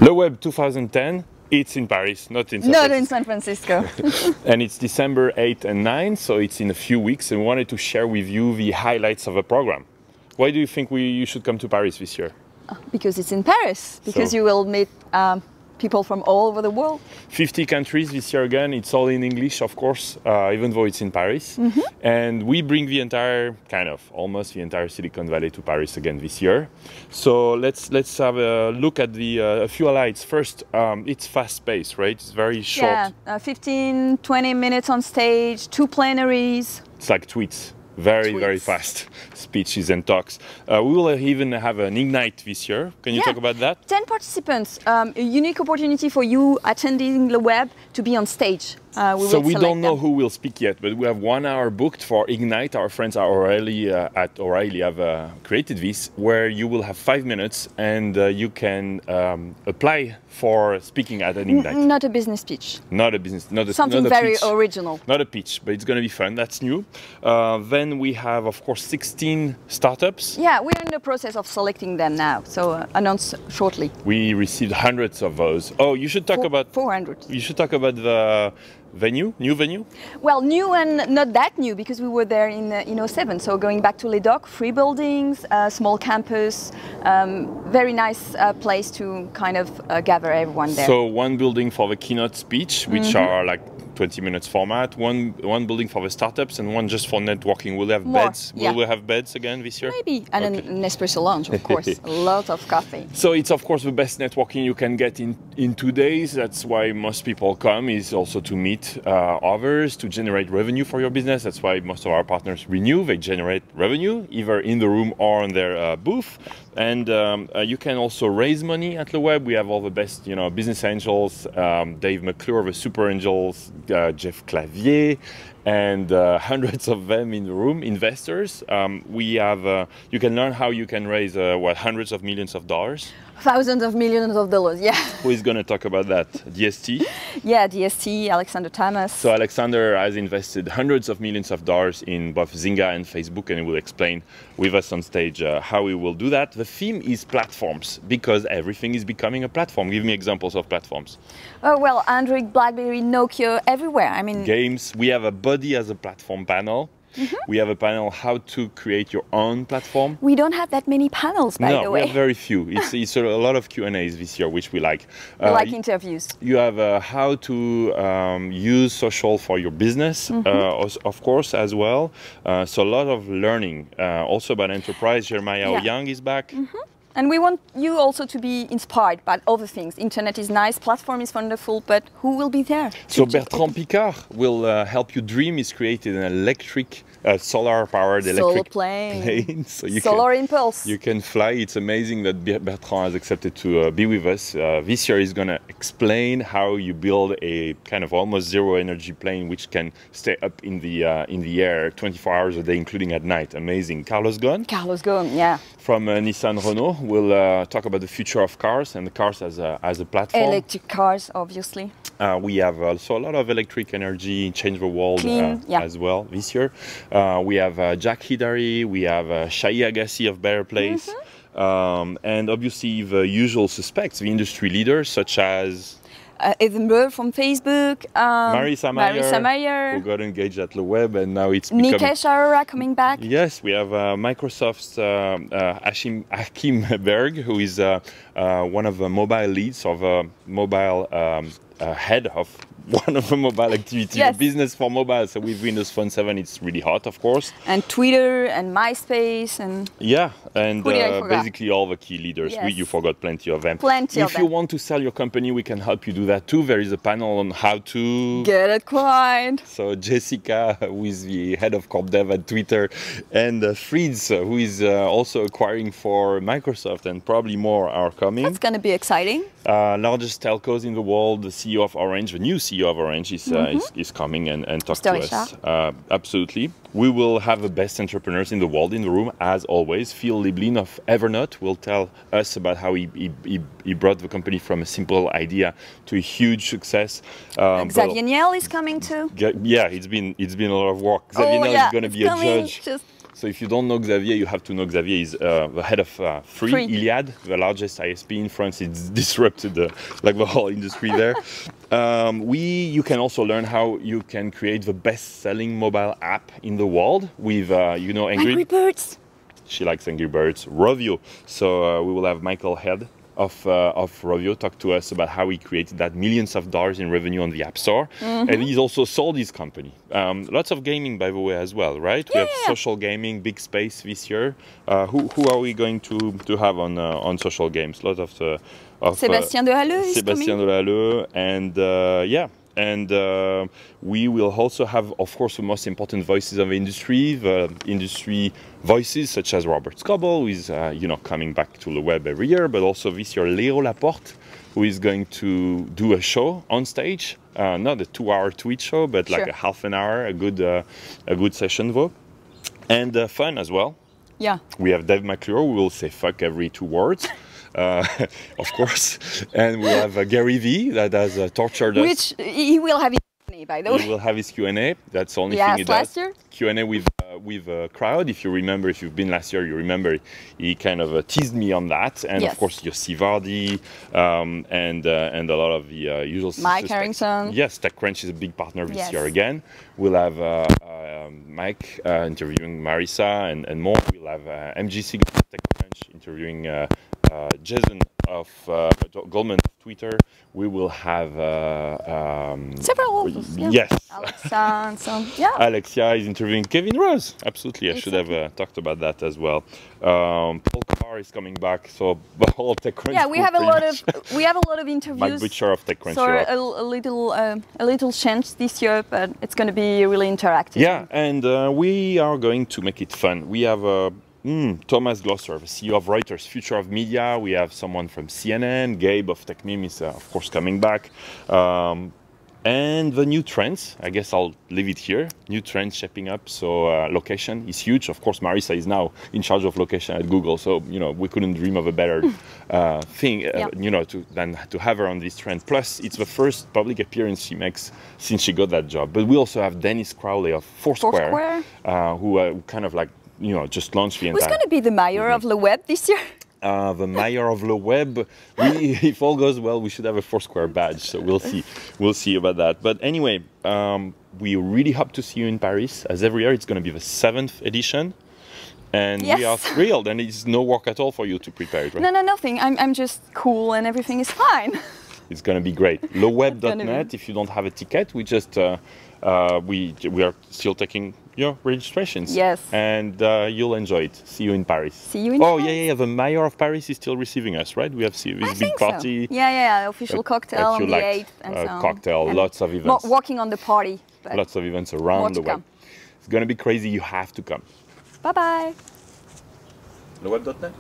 LeWeb 2010, it's in Paris, not in San Not Francisco. in San Francisco. And it's December 8 and 9, so it's in a few weeks, and we wanted to share with you the highlights of the program. Why do you think you should come to Paris this year? Because it's in Paris, because you will meet people from all over the world. 50 countries this year again. It's all in English, of course, even though it's in Paris. And we bring the entire, almost the entire Silicon Valley to Paris again this year. So let's have a look at a few highlights. First, it's fast-paced, right? It's very short. Yeah, 15, 20 minutes on stage, 2 plenaries. It's like tweets. Very fast speeches and talks. We will even have an Ignite this year. Can you talk about that? 10 participants, a unique opportunity for you attending LeWeb to be on stage. We don't know who will speak yet, but we have 1 hour booked for Ignite. Our friends at O'Reilly have created this, where you will have 5 minutes and you can apply for speaking at an Ignite. Not a business pitch. Not a business, something not a very pitch. original. Not a pitch, but it's going to be fun. That's new. Then we have, of course, 16 startups. Yeah, we're in the process of selecting them now, so announce shortly. We received hundreds of those. Oh, you should talk about 400. You should talk about the new venue? Well, new and not that new, because we were there in 2007. So going back to Ledoc, 3 buildings, small campus, very nice place to kind of gather everyone there. So 1 building for the keynote speech, which are like 20 minutes format, one building for the startups, and 1 just for networking. We'll have beds. Will we have beds again this year? Maybe, and an espresso lounge, of course. A lot of coffee. So it's of course the best networking you can get in 2 days. That's why most people come, is also to meet others, to generate revenue for your business. That's why most of our partners renew. They generate revenue either in the room or on their booth. And you can also raise money at LeWeb. We have all the best, business angels, Dave McClure, the super angels, Jeff Clavier, and hundreds of them in the room, investors. We have, you can learn how you can raise, hundreds of millions of dollars. Thousands of millions of dollars, yeah. Who is going to talk about that? DST? Yeah, DST, Alexander Thomas. So Alexander has invested hundreds of millions of dollars in both Zynga and Facebook, and he will explain with us on stage how he will do that. The theme is platforms, because everything is becoming a platform. Give me examples of platforms. Oh, well, Android, BlackBerry, Nokia, everywhere. I mean, games. We have a body as a platform panel. We have a panel how to create your own platform. We don't have that many panels, by the way. No, we have very few. It's a lot of Q&As this year, which we like. We like interviews. You have how to use social for your business, of course, as well. So a lot of learning. Also about enterprise. Jeremiah Young is back. And we want you also to be inspired by other things. Internet is nice, platform is wonderful, but who will be there? So Bertrand Picard will help you dream. He's created an electric, solar-powered electric plane. So Solar Impulse. You can fly. It's amazing that Bertrand has accepted to be with us. This year he's going to explain how you build a kind of almost zero-energy plane which can stay up in the air 24 hours a day, including at night. Amazing. Carlos Ghosn? Carlos Ghosn, yeah. From Nissan Renault. We'll talk about the future of cars and the cars as a platform. Electric cars, obviously. We have also a lot of electric energy, change the world as well this year. We have Jack Hidari, we have Shai Agassi of Better Place, and obviously the usual suspects, the industry leaders such as Edinburgh from Facebook, Marissa Mayer, who got engaged at LeWeb, and now it's becoming... Nikesh Arora coming back. Yes, we have Microsoft's Hakim Berg, who is one of the mobile leads of mobile head of one of the mobile activity, business for mobile. So with Windows Phone 7, it's really hot, of course. And Twitter and MySpace and... Yeah, and basically all the key leaders. Yes. You forgot plenty of them. Plenty of them. If you want to sell your company, we can help you do that too. There is a panel on how to... Get acquired. So Jessica, who is the head of Corp Dev at Twitter, and Fritz, who is also acquiring for Microsoft, and probably more are coming. That's going to be exciting. Largest telcos in the world, the CEO of Orange, the new CEO of Orange is coming and talk to us. Absolutely. We will have the best entrepreneurs in the world in the room, as always. Phil Liblin of Evernote will tell us about how he brought the company from a simple idea to a huge success. Xavier Niel is coming too. Yeah, it's been a lot of work. Xavier Niel is going to be a judge. So if you don't know Xavier, you have to know Xavier is the head of Free, Iliad, the largest ISP in France. It's disrupted like the whole industry there. You can also learn how you can create the best-selling mobile app in the world with, Angry Birds. She likes Angry Birds. Rovio. So we will have Michael Head of Rovio talk to us about how he created that millions of dollars in revenue on the App Store. And he's also sold his company. Lots of gaming, by the way, as well, right? We have social gaming, big space this year. Who are we going to have on social games? Lots of Sébastien Delalleux Sébastien Delalleux, and And we will also have, of course, the most important voices of the industry voices, such as Robert Scoble, who is, coming back to LeWeb every year, but also this year, Léo Laporte, who is going to do a show on stage, not a 2-hour tweet show, but like a half an hour, a good session, though, and fun as well. Yeah. We have Dave McClure, who will say fuck every 2 words. Of course, and we'll have Gary V that has tortured us. Which he will have his Q&A, by the way. He will have his Q&A. That's the only thing he does. Last year? Q&A with a crowd. If you remember, if you've been last year, you remember he kind of teased me on that. And of course, Yossi Vardi and a lot of the usual Mike Harrington. Yes, TechCrunch is a big partner this year again. We'll have Mike interviewing Marissa and more. We'll have MGC TechCrunch interviewing Jason of Goldman Twitter. We will have several. Yes. Alexia. Alexia is interviewing Kevin Rose. Absolutely, I should have talked about that as well. Paul Carr is coming back. So the whole TechCrunch. Yeah, we have a lot of interviews. Mike Butcher of TechCrunch. So a little change this year, but it's going to be really interactive. Yeah, and we are going to make it fun. We have Thomas Glosser, the CEO of Reuters, Future of Media. We have someone from CNN. Gabe of TechMeme is, of course, coming back. And the new trends, I guess I'll leave it here. New trends shaping up. So location is huge. Of course, Marissa is now in charge of location at Google. So, we couldn't dream of a better thing, than to have her on this trend. Plus, it's the first public appearance she makes since she got that job. But we also have Dennis Crowley of Foursquare. Who kind of like, just launched the entire... Who's going to be the mayor of LeWeb this year? The mayor of LeWeb. If all goes well, we should have a Foursquare badge. So we'll see. We'll see about that. But anyway, we really hope to see you in Paris. As every year, it's going to be the 7th edition. And we are thrilled. And it's no work at all for you to prepare it, right? No, nothing. I'm just cool and everything is fine. It's going to be great. LeWeb.net, if you don't have a ticket, we just... we are still taking your registrations. Yes. And you'll enjoy it. See you in Paris. See you in Paris. Yeah. The mayor of Paris is still receiving us, right? We have this big party. So. Yeah. Official cocktail on the 8th and so on. Cocktail, lots of events. Walking on the party. Lots of events around the web. It's going to be crazy. You have to come. Bye-bye. LeWeb.net.